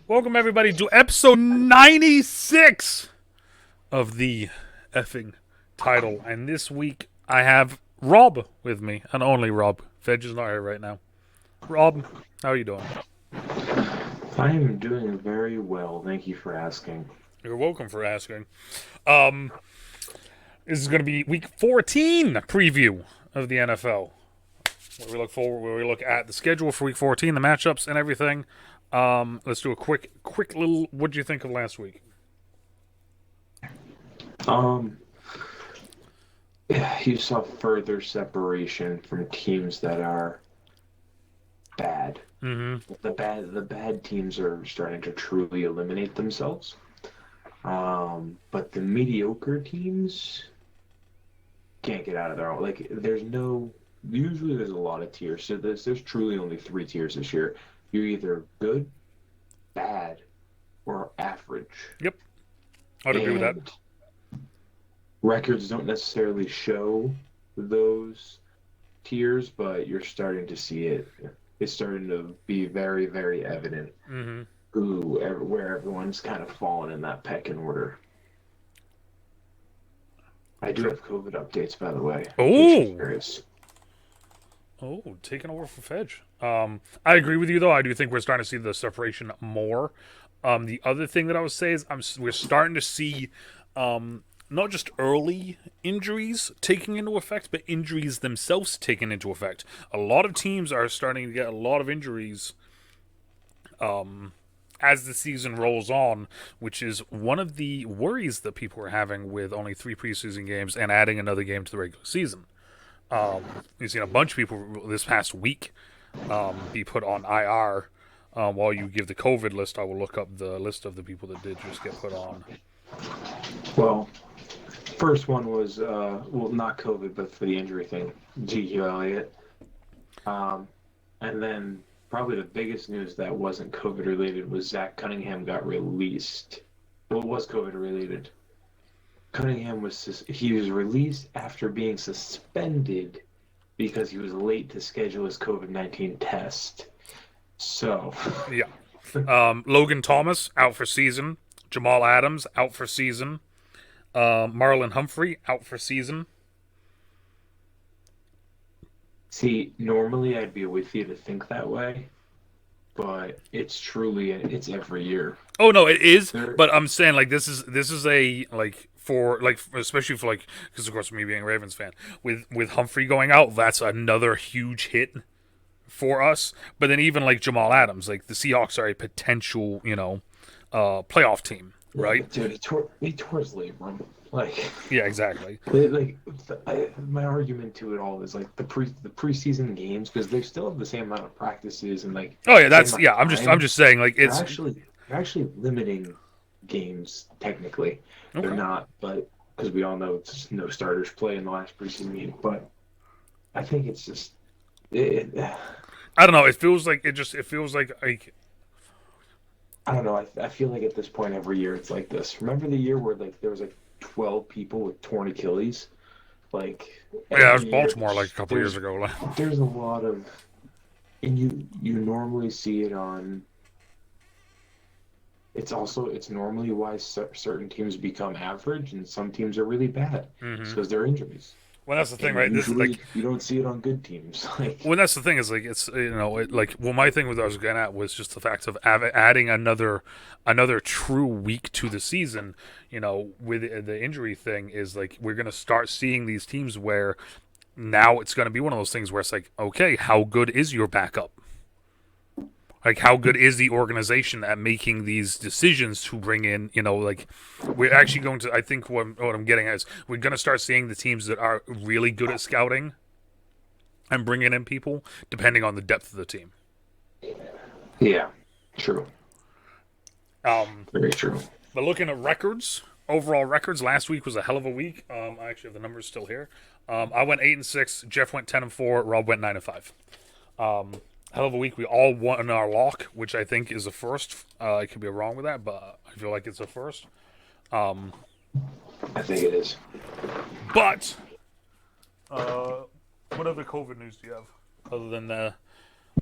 Welcome, everybody, to episode 96 of the effing title. And this week, I have Rob with me, and only Rob. Veg is not here right now. Rob, how are you doing? I am doing very well. Thank you for asking. You're welcome for asking. Um, this is going to be week 14 preview of the NFL. Where we look at the schedule for week 14, the matchups, and everything. Let's do a quick little. What do you think of last week? Um, you saw further separation from teams that are bad. Mm-hmm. The bad teams are starting to truly eliminate themselves. But the mediocre teams can't get out of their own. Like, there's no. Usually, there's a lot of tiers. So there's truly only three tiers this year. You're either good, bad, or average. Yep, I'd agree with that. And records don't necessarily show those tiers, but you're starting to see it. It's starting to be very, very evident Mm-hmm. where everyone's kind of fallen in that pecking order. I do have COVID updates, by the way, in case you're Oh, curious. taking over for Fedge. I agree with you though. I do think we're starting to see the separation more. The other thing that I would say is we're starting to see not just early injuries taking into effect, but injuries themselves taken into effect. A lot of teams are starting to get a lot of injuries as the season rolls on, which is one of the worries that people are having with only three preseason games and adding another game to the regular season. You've seen a bunch of people this past week be put on IR. While you give the COVID list, I will look up the list of the people that did just get put on. Well, first one was well, not COVID, but for the injury thing, G.Q. Elliott. Um, and then probably the biggest news that wasn't COVID related was Zach Cunningham got released. Well, it was COVID related. Cunningham he was released after being suspended because he was late to schedule his COVID-19 test. So, Yeah. Logan Thomas out for season. Jamal Adams out for season. Marlon Humphrey out for season. see, normally I'd be with you to think that way, but it's every year. Oh no, it is. There, But I'm saying like this is a like for like especially for like because of course me being a Ravens fan with Humphrey going out, that's another huge hit for us. But then even like Jamal Adams, like the Seahawks are a potential playoff team, yeah, right? but dude, he tore his labrum. Like, Yeah, exactly. like my argument to it all is like the preseason games because they still have the same amount of practices and like Oh yeah, same that's amount of yeah. I'm time. just saying like They're it's actually they're actually limiting games technically. They're okay. not, but because we all know it's just no starters play in the last preseason game. But I think it's just it, I don't know. It feels like I don't know. I feel like at this point every year it's like this. Remember the year where like there was like 12 people with torn Achilles? Like yeah, it was every year Baltimore like a couple years ago. there's a lot of and you normally see it on it's normally why certain teams become average and some teams are really bad. It's Mm-hmm. because they're injuries. Well, that's the thing, And right? This is like usually you don't see it on good teams. Like, well, that's the thing is like it's like well, my thing with what I was getting at was just the fact of adding another true week to the season. With the injury thing is like we're gonna start seeing these teams where now it's gonna be one of those things where it's like, okay, how good is your backup? Like how good is the organization at making these decisions to bring in, like we're actually going to. I think what I'm getting at is we're going to start seeing the teams that are really good at scouting and bringing in people depending on the depth of the team. yeah, true. Um, Very true. but looking at records, overall records, last week was a hell of a week. I actually have the numbers still here. I went 8-6. Jeff went 10-4. Rob went 9-5. Hell of a week. We all won our lock, which I think is a first. I could be wrong with that, but I feel like it's a first. Um, I think it is. but what other COVID news do you have other than the?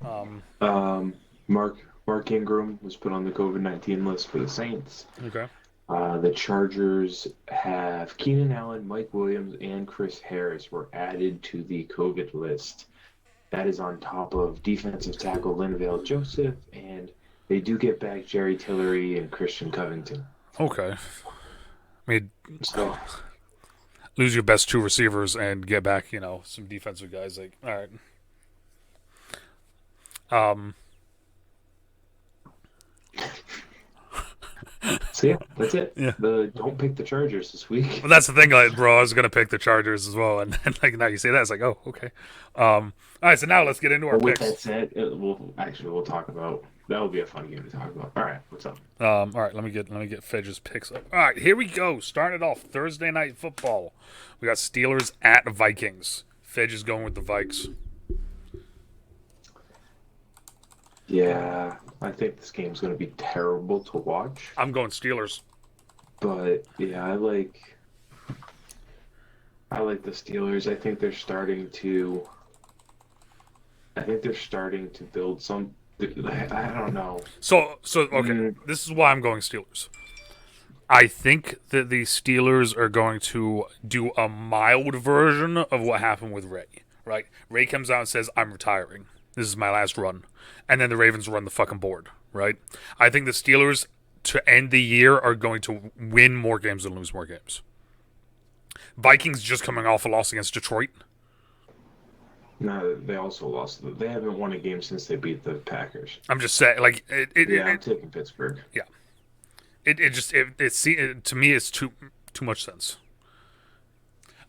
Um, Mark Mark Ingram was put on the COVID-19 list for the Saints. Okay. The Chargers have Keenan Allen, Mike Williams, and Chris Harris were added to the COVID list. That is on top of defensive tackle Linval Joseph, and they do get back Jerry Tillery and Christian Covington. Okay. I mean, So, lose your best two receivers and get back, some defensive guys. Like, all right. Um, so yeah, that's it. Yeah. Don't pick the Chargers this week. Well, that's the thing, like, bro. I was gonna pick the Chargers as well, and then, like, now you say that, it's like, oh, okay. All right, so now let's get into our But with picks. that said, we'll talk about that. Will be a fun game to talk about. All right, what's up? All right, let me get Fedge's picks up. All right, here we go. Starting it off, Thursday night football. We got Steelers at Vikings. Fedge is going with the Vikes. Yeah, I think this game's going to be terrible to watch. I'm going Steelers. But yeah, I like the Steelers. I think they're starting to build some. I don't know. So okay, this is why I'm going Steelers. I think that the Steelers are going to do a mild version of what happened with Ray. Right? Ray comes out and says, "I'm retiring. This is my last run," and then the Ravens run the fucking board. Right? I think the Steelers to end the year are going to win more games than lose more games. Vikings just coming off a loss against Detroit. No, they also lost. They haven't won a game since they beat the Packers. I'm just saying, like, I'm taking Pittsburgh. Yeah, to me, it's too much sense.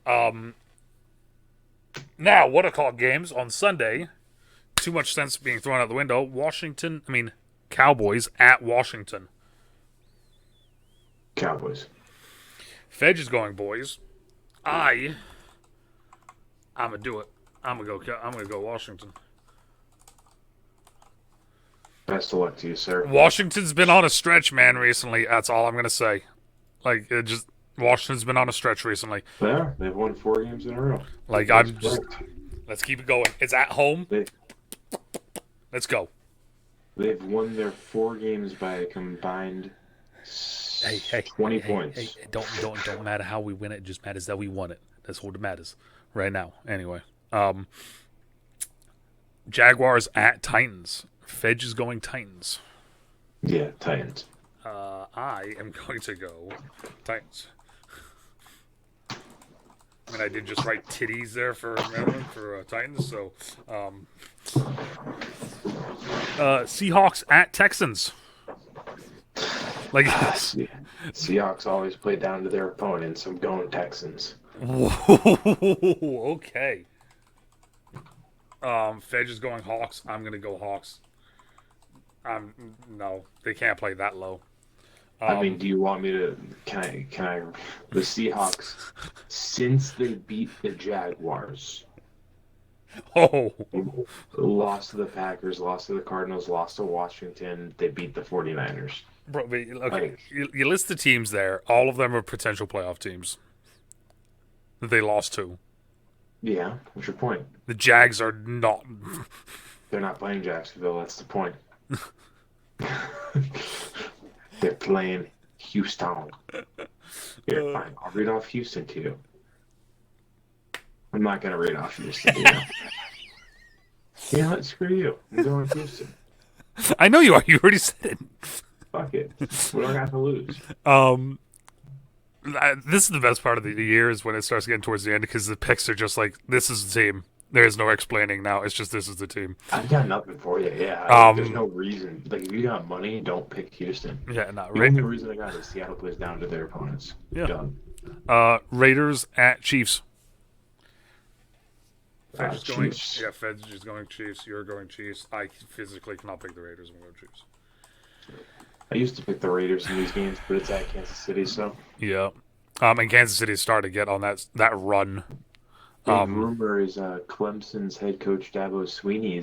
Now, what are called games on Sunday? Too much sense being thrown out the window. Cowboys at Washington. Cowboys. Fedge is going boys. I'm gonna do it. I'm gonna go Washington. Best of luck to you, sir. Washington's been on a stretch, man, recently. That's all I'm gonna say. Like, Washington's been on a stretch recently. They've won 4 games in a row. Like, let's keep it going. It's at home. Let's go. They've won their 4 games by a combined 20 points. Hey, don't matter how we win it. It just matters that we won it. That's what matters right now. Anyway, Jaguars at Titans. Fedge is going Titans. Yeah, Titans. I am going to go Titans. I mean, I did just write titties there for Titans. So, Seahawks at Texans. Like, Seahawks always play down to their opponents. I'm going Texans. Whoa, okay. Fedge is going Hawks. I'm gonna go Hawks. No, they can't play that low. I mean, do you want me to? Can I? The Seahawks, since they beat the Jaguars, lost to the Packers, lost to the Cardinals, lost to Washington. They beat the 49ers. Bro, okay, you list the teams there. All of them are potential playoff teams that they lost to. Yeah, what's your point? The Jags are not. They're not playing Jacksonville. That's the point. They're playing Houston. Here, fine. I'll read off Houston to you. I'm not going to read off Houston to you. You know what? Screw you. I'm going Houston. I know you are. You already said it. Fuck it. We don't have to lose. This is the best part of the year is when it starts getting towards the end because the picks are just like, this is the team. There is no explaining now. It's just this is the team. I've got nothing for you. Yeah, there's no reason. Like, if you got money, don't pick Houston. Yeah, not The only reason I got is Seattle plays down to their opponents. Yeah. Done. Raiders at Chiefs. Fed's Chiefs. just going Chiefs. You're going Chiefs. I physically cannot pick the Raiders. I'm going Chiefs. I used to pick the Raiders in these games, but it's at Kansas City, so. Yeah. And Kansas City is starting to get on that run. The rumor is Clemson's head coach Dabo Swinney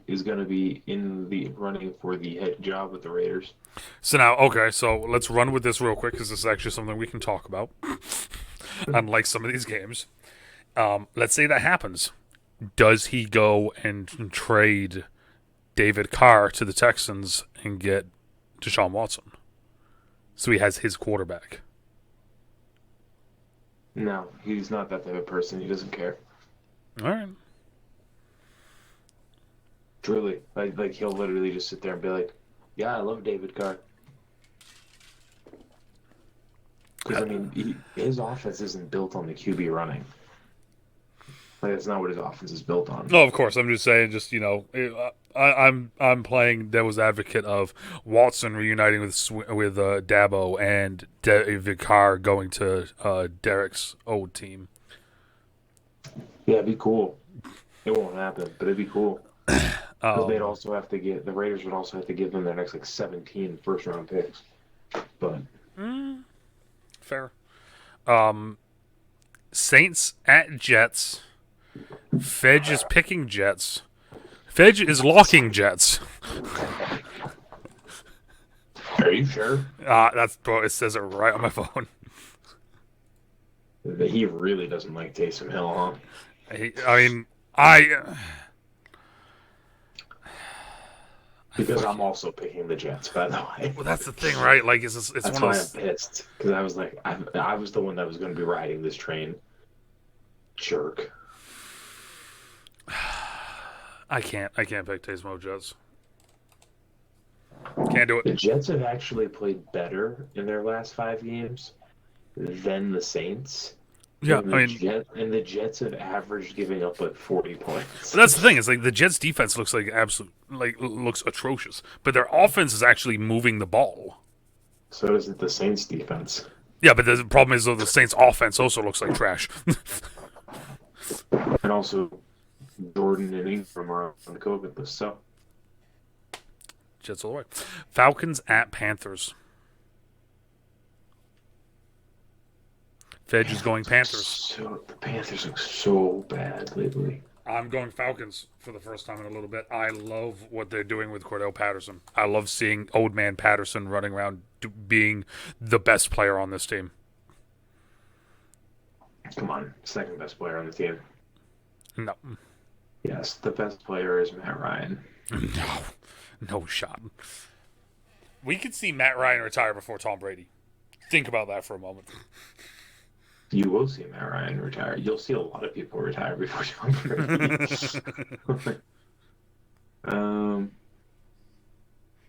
is going to be in the running for the head job with the Raiders. So now, okay, so let's run with this real quick because this is actually something we can talk about. Unlike some of these games, let's say that happens. Does he go and trade David Carr to the Texans and get Deshaun Watson. So he has his quarterback. No, he's not that type of person. He doesn't care. All right. Truly, like he'll literally just sit there and be like, "Yeah, I love David Carr." Because I mean, his offense isn't built on the QB running. Like that's not what his offense is built on. No, of course. I'm just saying. Just I'm playing devil's advocate of Watson reuniting with Dabo and David Carr going to Derek's old team. Yeah, it'd be cool. It won't happen, but it'd be cool. Because they'd also have to the Raiders would also have to give them their next like 17 first-round picks. But fair. Saints at Jets. Fedge is picking Jets. Fedge is locking Jets. Are you sure? That's bro. It says it right on my phone. He really doesn't like Taysom Hill, huh? Because I'm also picking the Jets, by the way. Well, that's the thing, right? Like, it's That's one of why those. I'm pissed. Because I was like, I was the one that was going to be riding this train. Jerk. I can't pick Taysom Jets. Can't do The it. Jets have actually played better in their last 5 games than the Saints. Yeah, And the Jets have averaged giving up like 40 points. But that's the thing. It's like the Jets' defense looks like looks atrocious, but their offense is actually moving the ball. So does the Saints' defense. Yeah, but the problem is though the Saints' offense also looks like trash. And also, Jordan and Ingram are on the COVID list. So Jets all the way. Falcons at Panthers. Fedge is going Panthers. So the Panthers look so bad lately. I'm going Falcons for the first time in a little bit. I love what they're doing with Cordell Patterson. I love seeing old man Patterson running around being the best player on this team. Come on, second best player on the team. No. Yes, the best player is Matt Ryan. No shot. We could see Matt Ryan retire before Tom Brady. Think about that for a moment. You will see Matt Ryan retire. You'll see a lot of people retire before Tom Brady.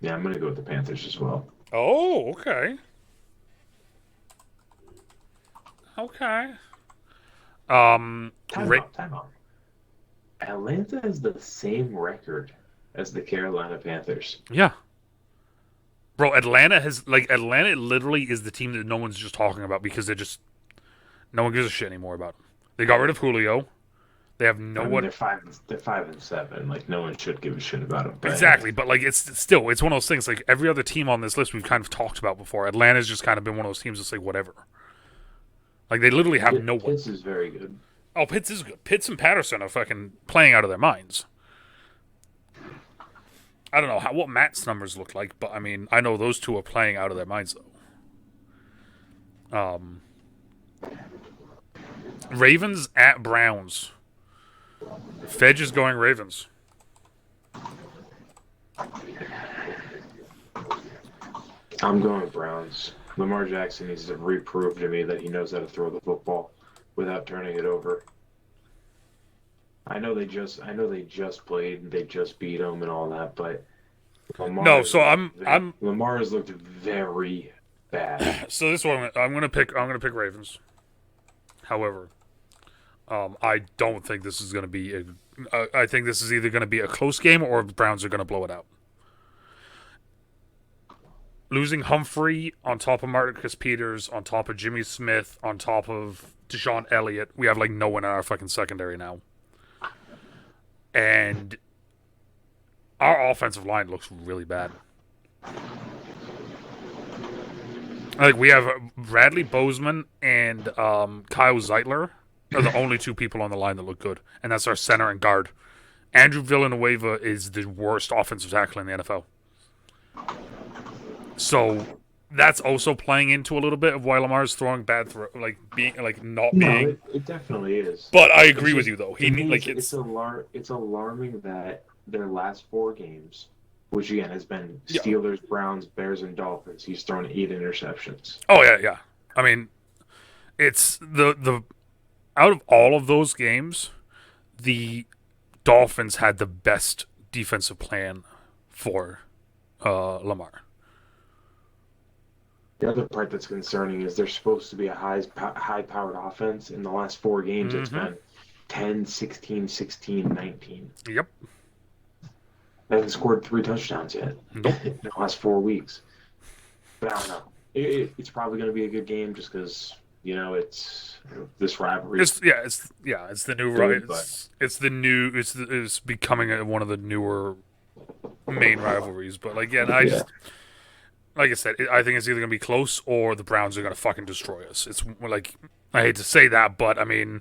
Yeah, I'm gonna go with the Panthers as well. Oh, okay. Okay. Time out. Atlanta has the same record as the Carolina Panthers. Yeah. Bro, Atlanta literally is the team that no one's just talking about because no one gives a shit anymore about them. They got rid of Julio. They have no one. They're 5-7. Like no one should give a shit about them. Exactly, but like it's one of those things. Like every other team on this list, we've kind of talked about before. Atlanta's just kind of been one of those teams that's like whatever. Like they literally have no one. Pitts is very good. Oh, Pitts is good. Pitts and Patterson are fucking playing out of their minds. I don't know what Matt's numbers look like, but I mean, I know those two are playing out of their minds though. Ravens at Browns. Fedge is going Ravens. I'm going Browns. Lamar Jackson needs to reprove to me that he knows how to throw the football without turning it over. I know they just played and they just beat them and all that, but Lamar Lamar has looked very bad. So this one I'm gonna pick Ravens. However, I don't think this is gonna be I think this is either gonna be a close game or the Browns are gonna blow it out. Losing Humphrey on top of Marcus Peters, on top of Jimmy Smith, on top of Deshaun Elliott, we have like no one in our fucking secondary now. And our offensive line looks really bad. Like we have Bradley Bozeman and Kyle Zeitler are the only two people on the line that look good, and that's our center and guard. Andrew Villanueva is the worst offensive tackle in the NFL. So that's also playing into a little bit of why Lamar's throwing bad It definitely is. But I agree with you though. It's alarming that their last 4 games, which again has been Yeah. Steelers, Browns, Bears, and Dolphins. He's thrown 8 interceptions. Oh yeah, yeah. I mean, it's the out of all of those games, the Dolphins had the best defensive plan for Lamar. The other part that's concerning is they're supposed to be a high-powered offense. In the last 4 games, it's Mm-hmm. been 10, 16, 16, 19. Yep. They haven't scored 3 touchdowns yet Nope. in the last 4 weeks. But I don't know. It's probably going to be a good game just because it's this rivalry It's the new good, but it's becoming one of the newer main rivalries. But again, I yeah, just like I said, I think it's either gonna be close or the Browns are gonna fucking destroy us. It's like I hate to say that, but I mean,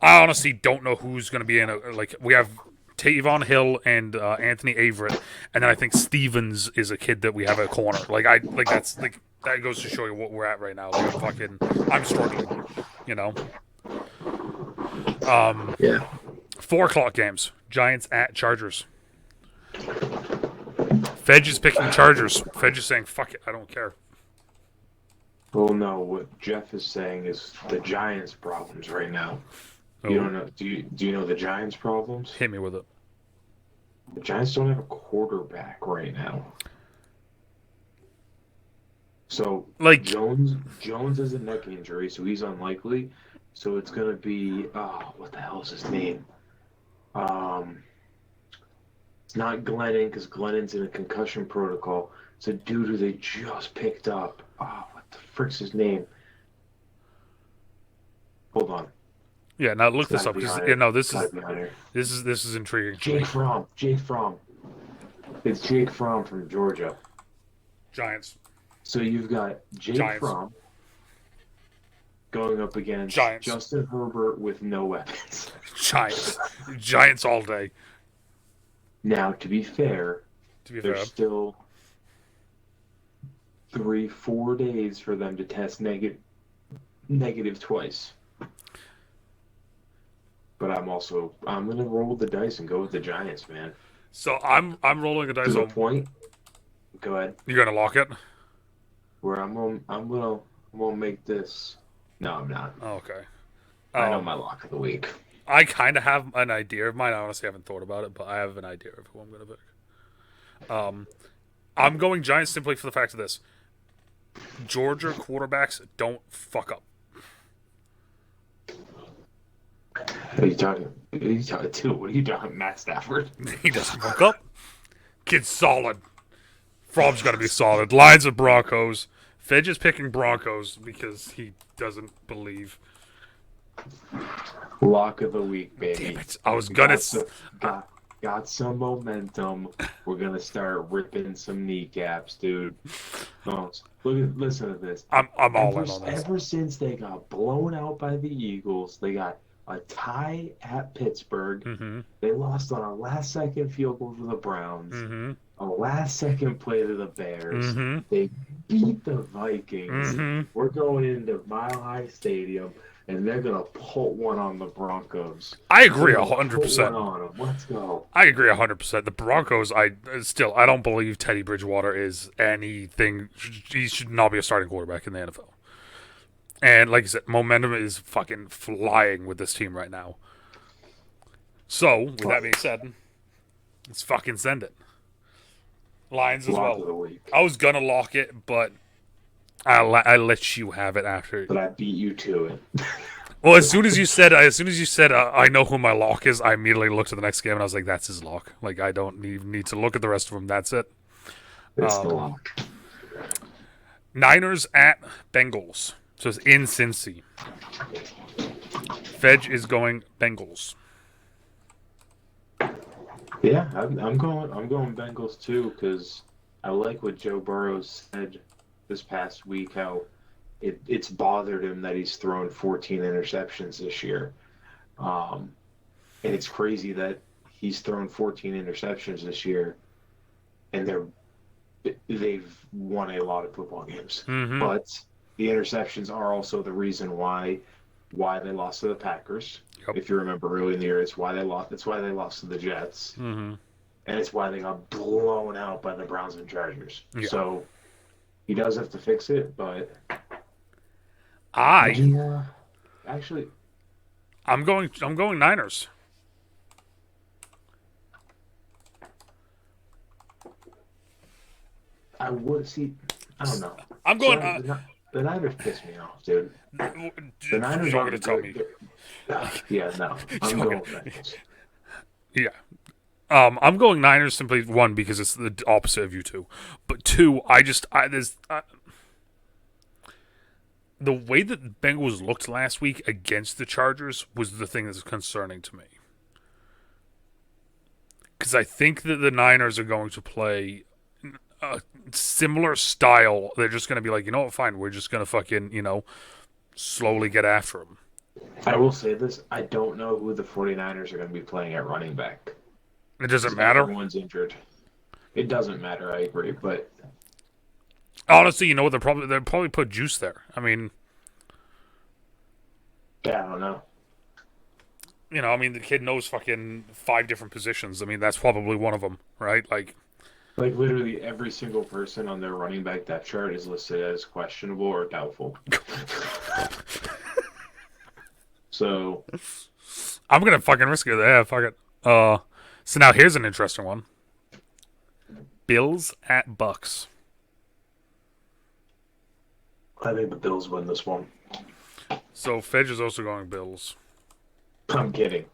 I honestly don't know who's gonna be in a like we have. Tavon Hill and Anthony Averett, and then I think Stevens is a kid that we have at a corner. That's like that goes to show you what we're at right now. I'm struggling, you know. Um, yeah. 4 o'clock games. Giants at Chargers. Fedge is picking Chargers. Fedge is saying, fuck it, I don't care. Well, no, what Jeff is saying is the Giants' problems right now. You Oh, don't know? Do you know the Giants' problems? hit me with it. The Giants don't have a quarterback right now. So Like, Jones has a neck injury, so he's unlikely. So it's gonna be what the hell is his name? Um, it's not Glennon because Glennon's in a concussion protocol. It's a dude who they just picked up. Oh, what the frick's his name? Hold on, yeah, now it's look this gotta up be because on yeah, here. no, It's gotta be on here. this is intriguing for Jake me. Fromm. Jake Fromm. It's Jake Fromm from Georgia. Giants, So you've got Jake Giants, Fromm going up against Giants, Justin Herbert with no weapons. Giants, Giants all day. Now, to be fair, To be there's fair, still 3, 4 days for them to test negative twice. But I'm gonna roll the dice and go with the Giants, man. so I'm rolling a To dice the on. point. Go ahead. You're gonna lock it. Where I'm gonna make this. No, I'm not. Oh, okay. I know my Um, lock of the week. I kind of have an idea of mine. I honestly haven't thought about it, but I have an idea of who I'm gonna pick. I'm going Giants simply for the fact of this: Georgia quarterbacks don't fuck up. Are you talking? Who are you talking to? What are you talking? Matt Stafford. He doesn't fuck up. Kid's solid. From's got to be solid. Lions of Broncos. Fedge is picking Broncos because he doesn't believe. Lock of the week, Damn baby. it! I was gonna. Got some momentum. We're gonna start ripping some kneecaps, dude. No, listen to this. I'm all Ever in on this. ever since they got blown out by the Eagles, they got a tie at Pittsburgh. Mm-hmm. They lost on a last-second field goal to the Browns. Mm-hmm. A last-second play to the Bears. Mm-hmm. They beat the Vikings. Mm-hmm. We're going into Mile High Stadium, and they're gonna put one on the Broncos. I agree They're gonna put 100%. one on them. Let's go. I agree 100%. The Broncos, I don't believe Teddy Bridgewater is anything. He should not be a starting quarterback in the NFL. And like I said, momentum is fucking flying with this team right now. So, with that being said, let's fucking send it. Lions as Lock well. of the week. I was gonna lock it, but I let you have it after. But I beat you to it. Well, as soon as you said, I know who my lock is, I immediately looked at the next game and I was like, that's his lock. Like I don't need to look at the rest of them. That's it. It's the lock. Niners at Bengals. So it's in Cincy. Fedge is going Bengals. Yeah, I'm going Bengals too because I like what Joe Burrow said this past week. How it's bothered him that he's thrown 14 interceptions this year, and it's crazy that he's thrown 14 interceptions this year, and they've won a lot of football games. Mm-hmm. But the interceptions are also the reason why they lost to the Packers. Yep. If you remember early in the year, it's why they lost. That's why they lost to the Jets. Mm-hmm. and it's why they got blown out by the Browns and Chargers. Yeah. So he does have to fix it, but I yeah, actually, I'm going Niners. I would see. I don't know. I'm going. So the Niners piss me off, dude. The You're Niners not gonna aren't tell good. me. Yeah, no, I'm You're going gonna- with Bengals. yeah. I'm going Niners simply one because it's the opposite of you two, but two, the way that the Bengals looked last week against the Chargers was the thing that's concerning to me. Because I think that the Niners are going to play a similar style. They're just going to be like, you know what, fine, we're just going to fucking, slowly get after them. I will say this: I don't know who the 49ers are going to be playing at running back It doesn't because matter. everyone's injured. It doesn't matter. I agree, but Honestly, you know what? They'll probably put Juice there. I mean, yeah, I don't know. the kid knows fucking 5 different positions. I mean, that's probably one of them, right? Like literally every single person on their running back depth chart is listed as questionable or doubtful. So I'm gonna fucking risk it. Yeah, fuck it. So now here's an interesting one. Bills at Bucks. I think the Bills win this one. So Fedge is also going Bills. I'm kidding.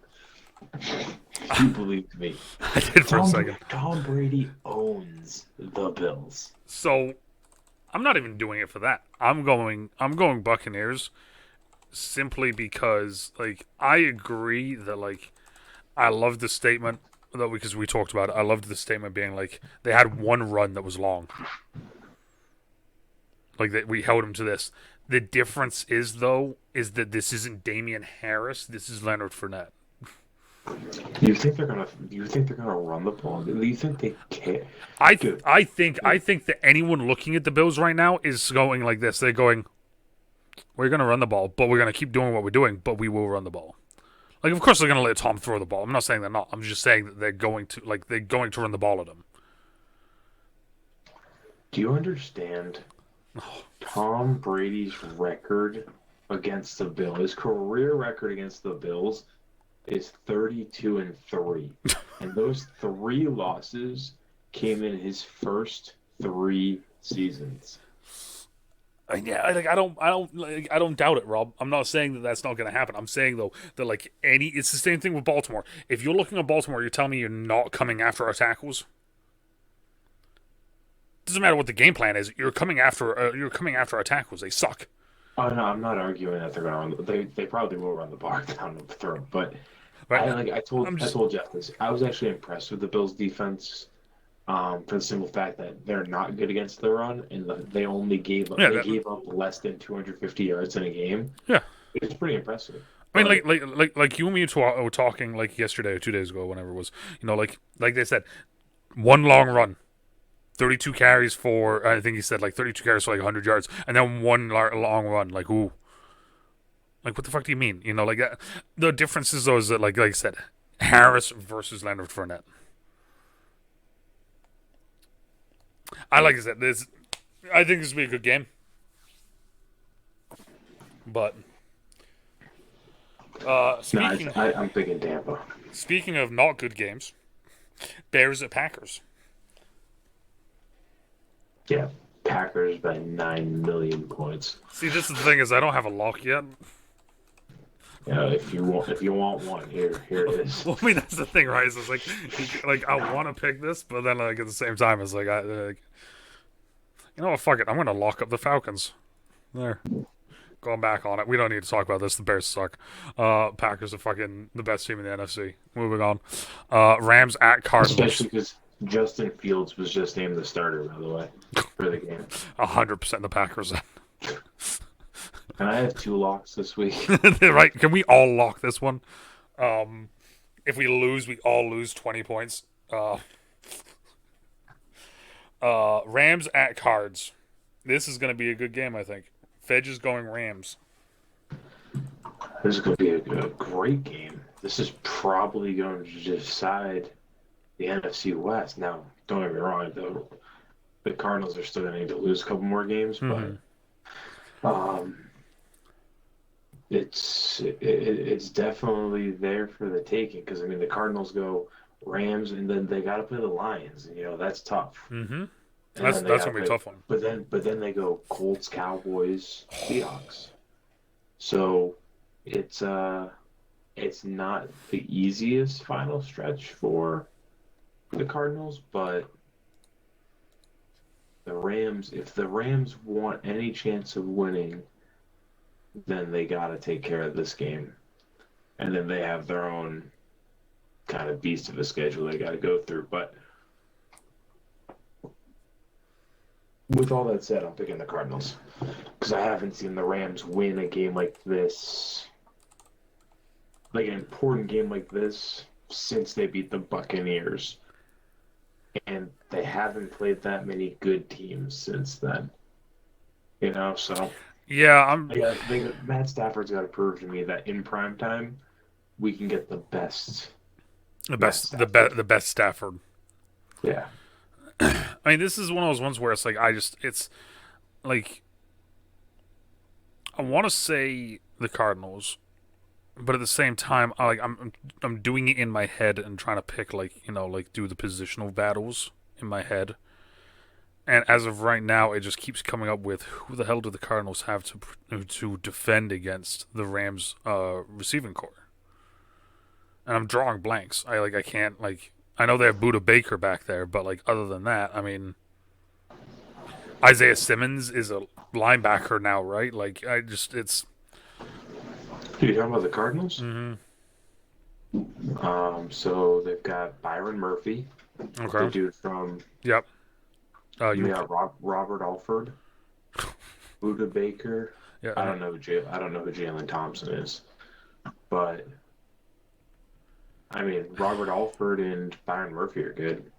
You believed me. I did for a second. Tom Brady owns the Bills. So I'm not even doing it for that. I'm going Buccaneers simply because I agree that I love the statement though because we talked about it. I loved the statement being they had one run that was long. That we held them to this. The difference is that this isn't Damian Harris. This is Leonard Fournette. You think they're gonna run the ball? Do you think they can? I Dude, I think that anyone looking at the Bills right now is going like this. They're going, we're going to run the ball, but we're going to keep doing what we're doing, but we will run the ball. Of course they're going to let Tom throw the ball. I'm not saying they're not. I'm just saying that they're going to run the ball at him. do you understand Tom Brady's record against the Bills? His career record against the Bills is 32-3, and those 3 losses came in his first 3 seasons. Yeah, I don't doubt it, Rob. I'm not saying that that's not going to happen. I'm saying though that it's the same thing with Baltimore. If you're looking at Baltimore, you're telling me you're not coming after our tackles. Doesn't matter what the game plan is. You're coming after our tackles. They suck. Oh no, I'm not arguing that they're going to. They probably will run the bar down the throat, but Right? I told Jeff this. I was actually impressed with the Bills' defense. For the simple fact that they're not good against the run, and they only gave up gave up less than 250 yards in a game. Yeah, It's pretty impressive. I mean, like you and me were talking yesterday or 2 days ago, whenever it was. Like they said, one long run, 32 carries for I think he said 32 carries for 100 yards, and then one long run. Ooh, what the fuck do you mean? The difference is though is that like I said, Harris versus Leonard Fournette. I said this. I think this will be a good game, but speaking I'm picking Tampa. speaking of not good games, Bears at Packers. Yeah, Packers by 9 million points. See, this is the thing is I don't have a lock yet. Yeah, if you want one, here it is. Well, I mean that's the thing, right? It's I want to pick this, but then at the same time, it's you know what? Fuck it. I'm going to lock up the Falcons. There. Going back on it. We don't need to talk about this. The Bears suck. Packers are fucking the best team in the NFC. Moving on. Rams at Cardinals. Especially because Justin Fields was just named the starter, by the way, for the game. 100% the Packers. And I have 2 locks this week. Right? Can we all lock this one? If we lose, we all lose 20 points. Rams at Cards. This is going to be a good game, I think. Fedge is going Rams. This is going to be a great game. This is probably going to decide the NFC West. Now, don't get me wrong, the Cardinals are still going to need to lose a couple more games, Mm-hmm. but um, it's definitely there for the taking because I mean the Cardinals go Rams and then they got to play the Lions, and that's tough. Mm-hmm. And then they That's got to gonna be a play, tough one. but then they go Colts, Cowboys, Seahawks. So it's uh it's not the easiest final stretch for the Cardinals, but the Rams, if the Rams want any chance of winning, then they got to take care of this game. And then they have their own kind of beast of a schedule they got to go through. But with all that said, I'm picking the Cardinals because I haven't seen the Rams win a game like this, like an important game like this, since they beat the Buccaneers. And they haven't played that many good teams since then. So Yeah, I'm Matt Stafford's got to prove to me that in prime time we can get the best Matt Stafford. the best Stafford. Yeah. I mean, this is one of those ones where it's like it's like I want to say the Cardinals, but at the same time, I'm doing it in my head and trying to pick like do the positional battles in my head. And as of right now, it just keeps coming up with who the hell do the Cardinals have to defend against the Rams receiving core, and I'm drawing blanks. I can't I know they have Buda Baker back there, but like other than that, I mean Isaiah Simmons is a linebacker now, right? Like I just it's. You talking about the Cardinals? Mm-hmm. So they've got Byron Murphy, the Okay. dude from Yep. You. Robert Alford, Buda Baker. Yeah. I don't know who Jalen Thompson is, but I mean Robert Alford and Byron Murphy are good.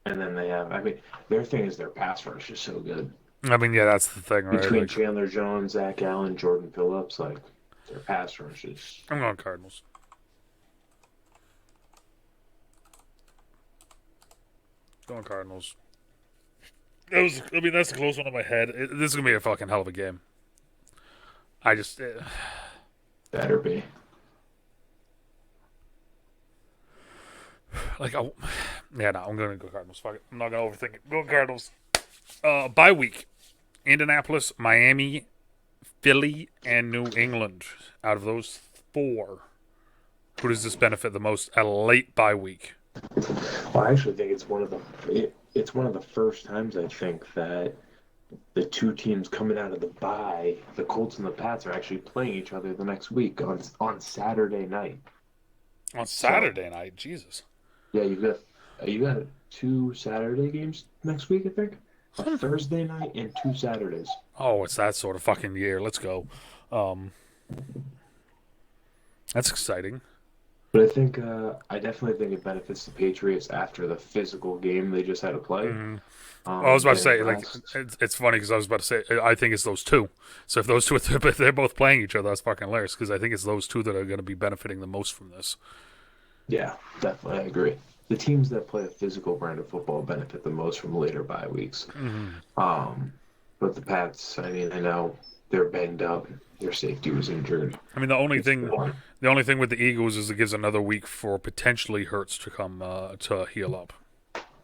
And then they have, I mean, their thing is their pass rush is so good. I mean, yeah, that's the thing, right? Between Like, Chandler Jones, Zach Allen, Jordan Phillips, like their pass rush is. I'm going Cardinals. Going Cardinals. I mean, that's the close one in my head. This is gonna be a fucking hell of a game. I just. Better be. Like, yeah, no, I'm gonna go Cardinals. Fuck it. I'm not gonna overthink it. Go Cardinals. Bye week. Indianapolis, Miami, Philly, and New England. Out of those four, who does this benefit the most? A late bye week. Well, I actually think it's one of the first times I think that the two teams coming out of the bye, the Colts and the Pats, are actually playing each other the next week on Saturday night. On Saturday night, Jesus. Yeah, you got two Saturday games next week, I think. A Thursday night and two Saturdays. Oh, it's that sort of fucking year. Let's go. That's exciting. But I definitely think it benefits the Patriots after the physical game they just had to play. Mm-hmm. Well, I was about to say, like, rest. it's funny because I was about to say, I think it's those two. So if those two, if they're both playing each other, that's fucking hilarious because I think it's those two that are going to be benefiting the most from this. Yeah, definitely, I agree. The teams that play a physical brand of football benefit the most from later bye weeks. Mm-hmm. But the Pats, I mean, I know they're banged up. Their safety was injured. I mean, the only thing with the Eagles is it gives another week for potentially Hurts to come to heal up.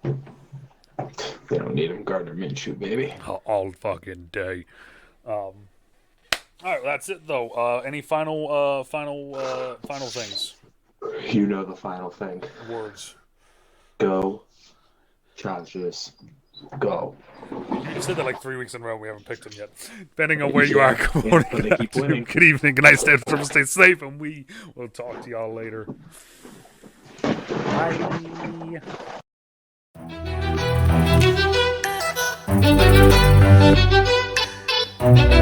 They don't need him. Gardner Minshew, baby. All fucking day. All right, that's it though. Any final things? You know the final thing. Words. Go, Chargers. Go. You said that like 3 weeks in a row. We haven't picked them yet. Depending on where you are, good morning, but they keep good winning. good evening, good night, stay safe, and we will talk to y'all later. Bye.